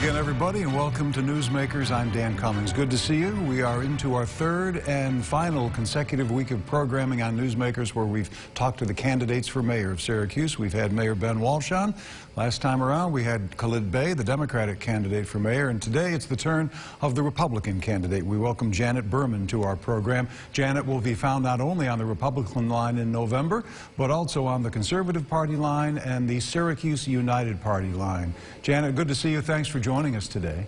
again, everybody, and welcome to Newsmakers. I'm Dan Cummings. Good to see you. We are into our third and final consecutive week of programming on Newsmakers, where we've talked to the candidates for mayor of Syracuse. We've had Mayor Ben Walsh on. Last time around, we had Khalid Bey, the Democratic candidate for mayor, and today it's the turn of the Republican candidate. We welcome Janet Burman to our program. Janet will be found not only on the Republican line in November, but also on the Conservative Party line and the Syracuse United Party line. Janet, good to see you. Thanks for joining us today.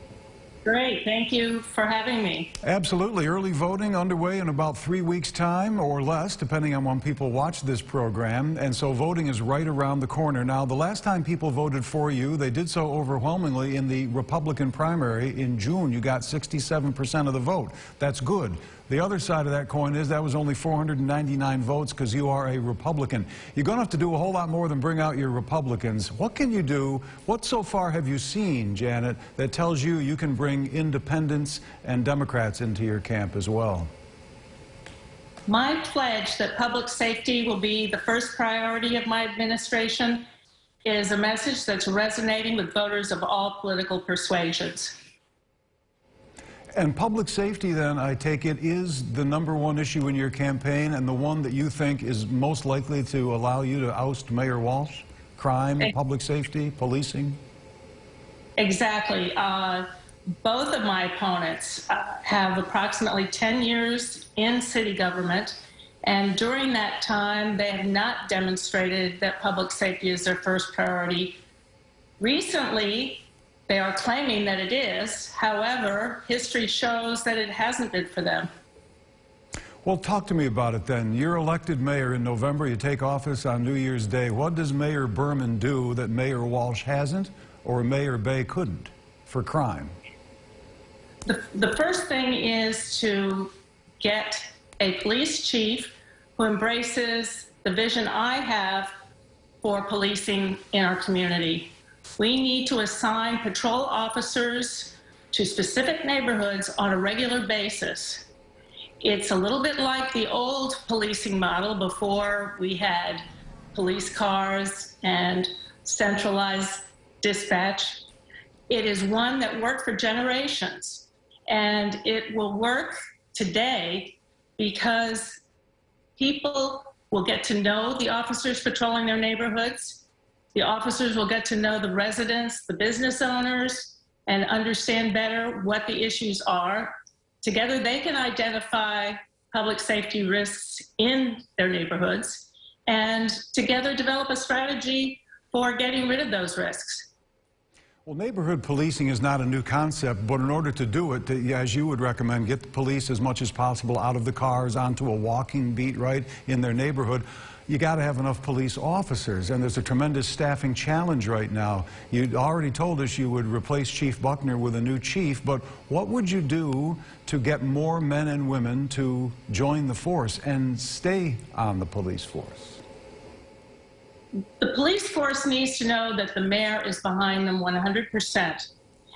Great. Thank you for having me. Absolutely. Early voting underway in about 3 weeks' time or less, depending on when people watch this program. And so voting is right around the corner. Now, the last time people voted for you, they did so overwhelmingly in the Republican primary in June. You got 67% of the vote. That's good. The other side of that coin is that was only 499 votes because you are a Republican. You're going to have to do a whole lot more than bring out your Republicans. What can you do? What so far have you seen, Janet, that tells you you can bring independents and Democrats into your camp as well? My pledge that public safety will be the first priority of my administration is a message that's resonating with voters of all political persuasions. And public safety, then, I take it, is the #1 issue in your campaign and the one that you think is most likely to allow you to oust Mayor Walsh? Crime, public safety, policing? Exactly. Both of my opponents have approximately 10 years in city government, and during that time, they have not demonstrated that public safety is their first priority. Recently, they are claiming that it is. However, history shows that it hasn't been for them. Well, talk to me about it then. You're elected mayor in November. You take office on New Year's Day. What does Mayor Burman do that Mayor Walsh hasn't or Mayor Bey couldn't for crime? The first thing is to get a police chief who embraces the vision I have for policing in our community. We need to assign patrol officers to specific neighborhoods on a regular basis. It's a little bit like the old policing model before we had police cars and centralized dispatch. It is one that worked for generations, and it will work today because people will get to know the officers patrolling their neighborhoods. The officers will get to know the residents, the business owners, and understand better what the issues are. Together, they can identify public safety risks in their neighborhoods, and together develop a strategy for getting rid of those risks. Well, neighborhood policing is not a new concept, but in order to do it, as you would recommend, get the police as much as possible out of the cars onto a walking beat right in their neighborhood. You got to have enough police officers, and there's a tremendous staffing challenge right now. You already told us you would replace Chief Buckner with a new chief, but what would you do to get more men and women to join the force and stay on the police force? The police force needs to know that the mayor is behind them 100%,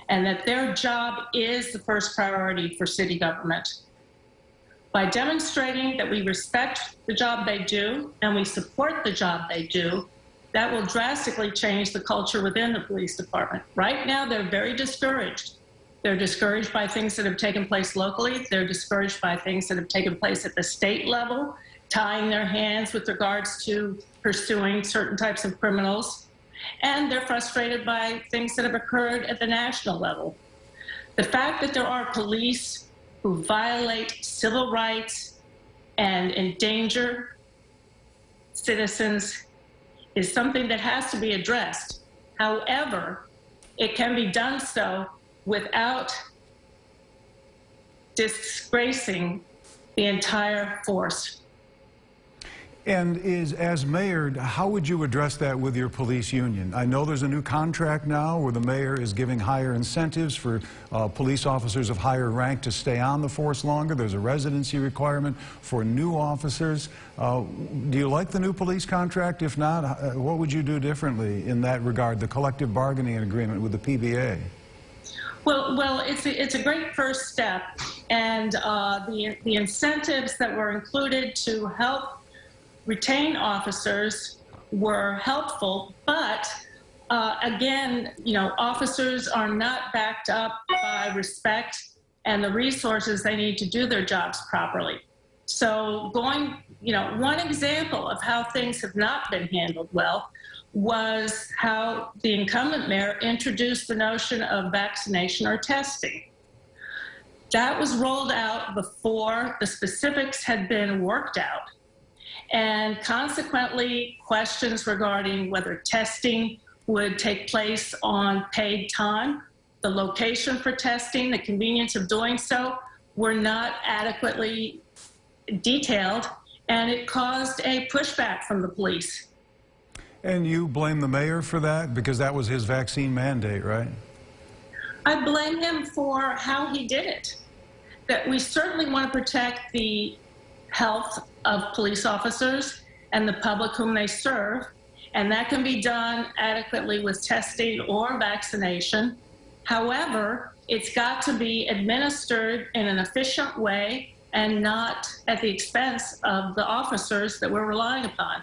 and that their job is the first priority for city government. By demonstrating that we respect the job they do and we support the job they do, that will drastically change the culture within the police department. Right now, they're very discouraged. They're discouraged by things that have taken place locally. They're discouraged by things that have taken place at the state level, tying their hands with regards to pursuing certain types of criminals. And they're frustrated by things that have occurred at the national level. The fact that there are police who violate civil rights and endanger citizens is something that has to be addressed. However, it can be done so without disgracing the entire force. And as mayor, how would you address that with your police union? I know there's a new contract now where the mayor is giving higher incentives for police officers of higher rank to stay on the force longer. There's a residency requirement for new officers. Do you like the new police contract? If not, what would you do differently in that regard, the collective bargaining agreement with the PBA? Well, it's a great first step, and the incentives that were included to help retain officers were helpful, but Again, officers are not backed up by respect and the resources they need to do their jobs properly. So one example of how things have not been handled well was how the incumbent mayor introduced the notion of vaccination or testing. That was rolled out before the specifics had been worked out. And consequently, questions regarding whether testing would take place on paid time, the location for testing, the convenience of doing so, were not adequately detailed, and it caused a pushback from the police. And you blame the mayor for that because that was his vaccine mandate, right? I blame him for how he did it. That we certainly want to protect the health of police officers and the public whom they serve, and that can be done adequately with testing or vaccination. However, it's got to be administered in an efficient way and not at the expense of the officers that we're relying upon.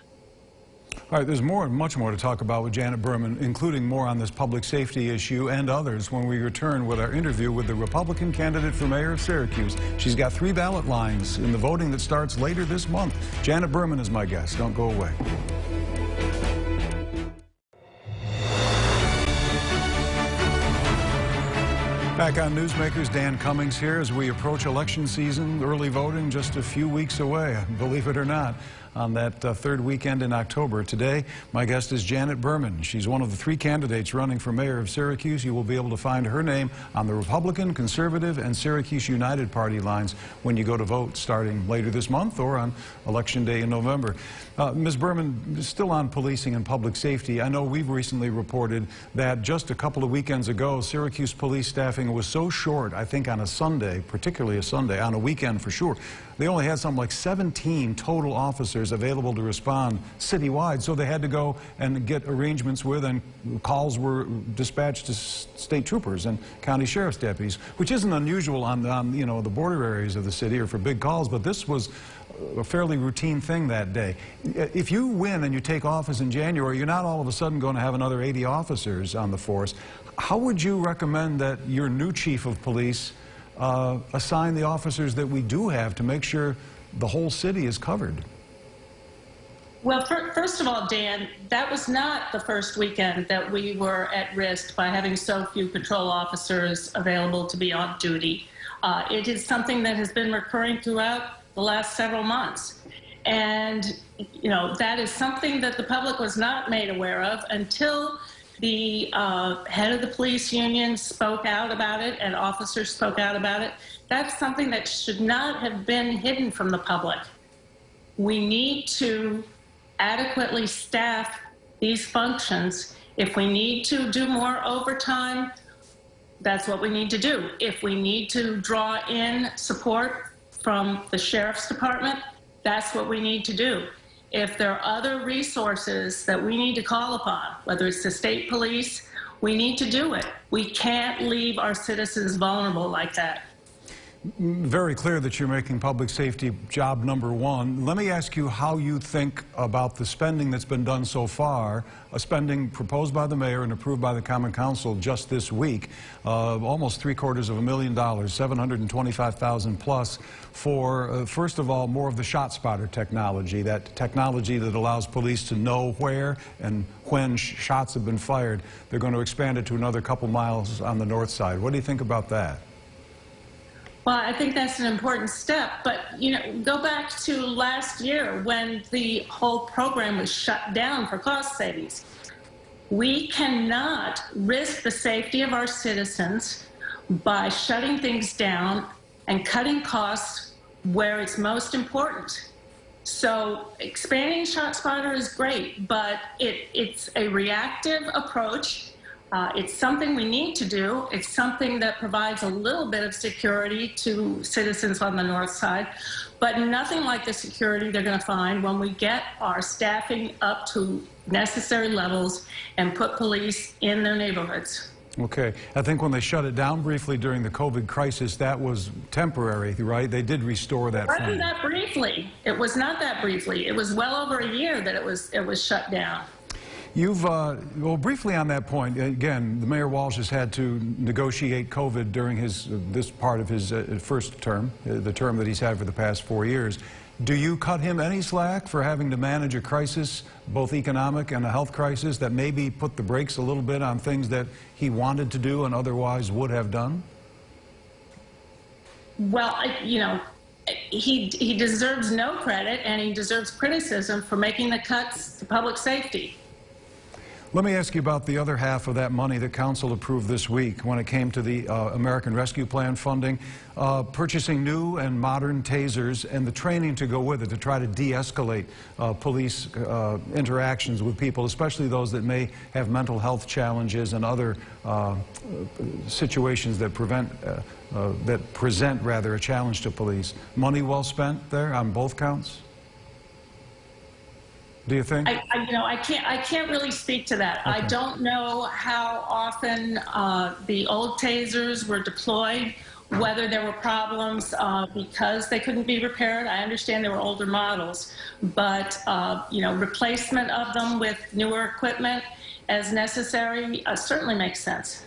All right, there's much more to talk about with Janet Burman, including more on this public safety issue and others when we return with our interview with the Republican candidate for mayor of Syracuse. She's got 3 ballot lines in the voting that starts later this month. Janet Burman is my guest. Don't go away. Back on Newsmakers, Dan Cummings here as we approach election season, early voting just a few weeks away, believe it or not, on that third weekend in October. Today, my guest is Janet Burman. She's one of the 3 candidates running for mayor of Syracuse. You will be able to find her name on the Republican, Conservative, and Syracuse United Party lines when you go to vote starting later this month or on Election Day in November. Ms. Burman, still on policing and public safety, I know we've recently reported that just a couple of weekends ago, Syracuse police staffing was so short, I think on a Sunday, particularly a Sunday, on a weekend for sure, they only had something like 17 total officers available to respond citywide, so they had to go and get arrangements with, and calls were dispatched to state troopers and county sheriff's deputies, which isn't unusual on the border areas of the city or for big calls, but this was a fairly routine thing that day. If you win and you take office in January, you're not all of a sudden going to have another 80 officers on the force. How would you recommend that your new chief of police assign the officers that we do have to make sure the whole city is covered? Well, first of all, Dan, that was not the first weekend that we were at risk by having so few patrol officers available to be on duty. It is something that has been recurring throughout the last several months. And, that is something that the public was not made aware of until the head of the police union spoke out about it and officers spoke out about it. That's something that should not have been hidden from the public. We need to adequately staff these functions. If we need to do more overtime, that's what we need to do. If we need to draw in support from the sheriff's department, that's what we need to do. If there are other resources that we need to call upon, whether it's the state police, we need to do it. We can't leave our citizens vulnerable like that. Very clear that you're making public safety job number 1. Let me ask you how you think about the spending that's been done so far, a spending proposed by the mayor and approved by the Common Council just this week, almost $725,000, $725,000 plus for, first of all, more of the shot spotter technology, that technology that allows police to know where and when shots have been fired. They're going to expand it to another couple miles on the north side. What do you think about that? Well, I think that's an important step, but go back to last year when the whole program was shut down for cost savings. We cannot risk the safety of our citizens by shutting things down and cutting costs where it's most important. So expanding ShotSpotter is great, but it's a reactive approach. It's something we need to do. It's something that provides a little bit of security to citizens on the north side, but nothing like the security they're going to find when we get our staffing up to necessary levels and put police in their neighborhoods. Okay. I think when they shut it down briefly during the COVID crisis, that was temporary, right? They did restore that funding. It wasn't that briefly. It was not that briefly. It was well over a year that it was shut down. Well, briefly on that point, again, the Mayor Walsh has had to negotiate COVID during this part of his first term, the term that he's had for the past 4 years. Do you cut him any slack for having to manage a crisis, both economic and a health crisis, that maybe put the brakes a little bit on things that he wanted to do and otherwise would have done? Well, he deserves no credit, and he deserves criticism for making the cuts to public safety. Let me ask you about the other half of that money that Council approved this week when it came to the American Rescue Plan funding, purchasing new and modern tasers and the training to go with it to try to de-escalate police interactions with people, especially those that may have mental health challenges and other situations that present a challenge to police. Money well spent there on both counts? Do you think? I can't really speak to that. Okay. I don't know how often the old tasers were deployed, whether there were problems because they couldn't be repaired. I understand there were older models, but replacement of them with newer equipment as necessary certainly makes sense.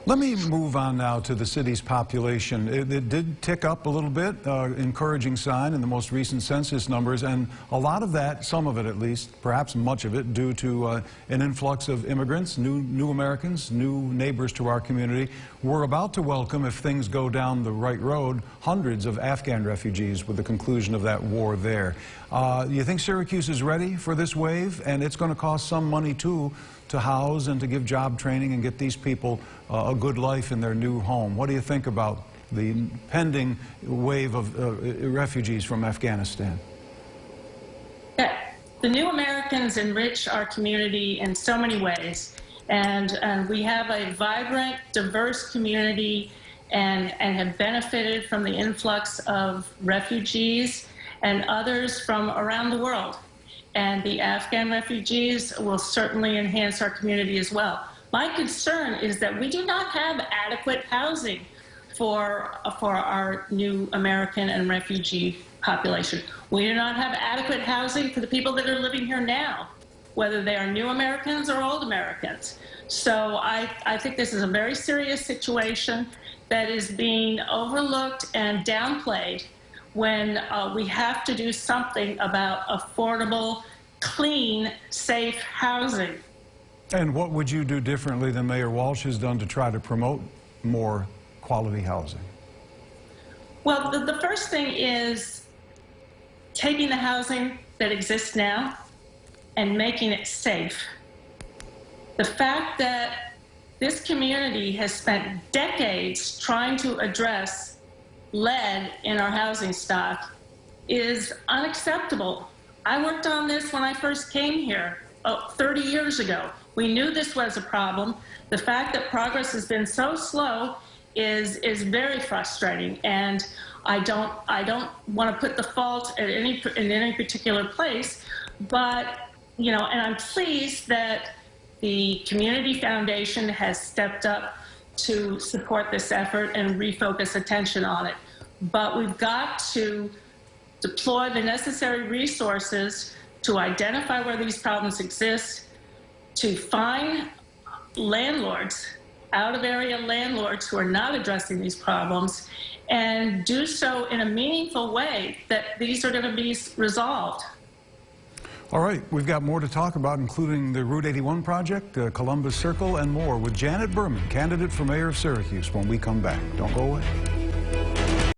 Let me move on now to the city's population. It did tick up a little bit, encouraging sign in the most recent census numbers, and a lot of that, some of it at least, perhaps much of it, due to an influx of immigrants, new Americans, new neighbors to our community. We're about to welcome, if things go down the right road, hundreds of Afghan refugees with the conclusion of that war there. You think Syracuse is ready for this wave? And it's going to cost some money, too, to house and to give job training and get these people a good life in their new home. What do you think about the pending wave of refugees from Afghanistan? Yeah, the new Americans enrich our community in so many ways, and we have a vibrant, diverse community and have benefited from the influx of refugees and others from around the world. And the Afghan refugees will certainly enhance our community as well. My concern is that we do not have adequate housing for our new American and refugee population. We do not have adequate housing for the people that are living here now, whether they are new Americans or old Americans. So I think this is a very serious situation that is being overlooked and downplayed when we have to do something about affordable, clean, safe housing. And what would you do differently than Mayor Walsh has done to try to promote more quality housing? Well, the first thing is taking the housing that exists now and making it safe. The fact that this community has spent decades trying to address lead in our housing stock is unacceptable. I worked on this when I first came here 30 years ago. We knew this was a problem. The fact that progress has been so slow is very frustrating, and I don't want to put the fault in any particular place, but and I'm pleased that the Community Foundation has stepped up to support this effort and refocus attention on it. But we've got to deploy the necessary resources to identify where these problems exist, to find landlords, out-of-area landlords who are not addressing these problems, and do so in a meaningful way that these are going to be resolved. All right, we've got more to talk about, including the Route 81 project, Columbus Circle, and more with Janet Burman, candidate for mayor of Syracuse, when we come back. Don't go away.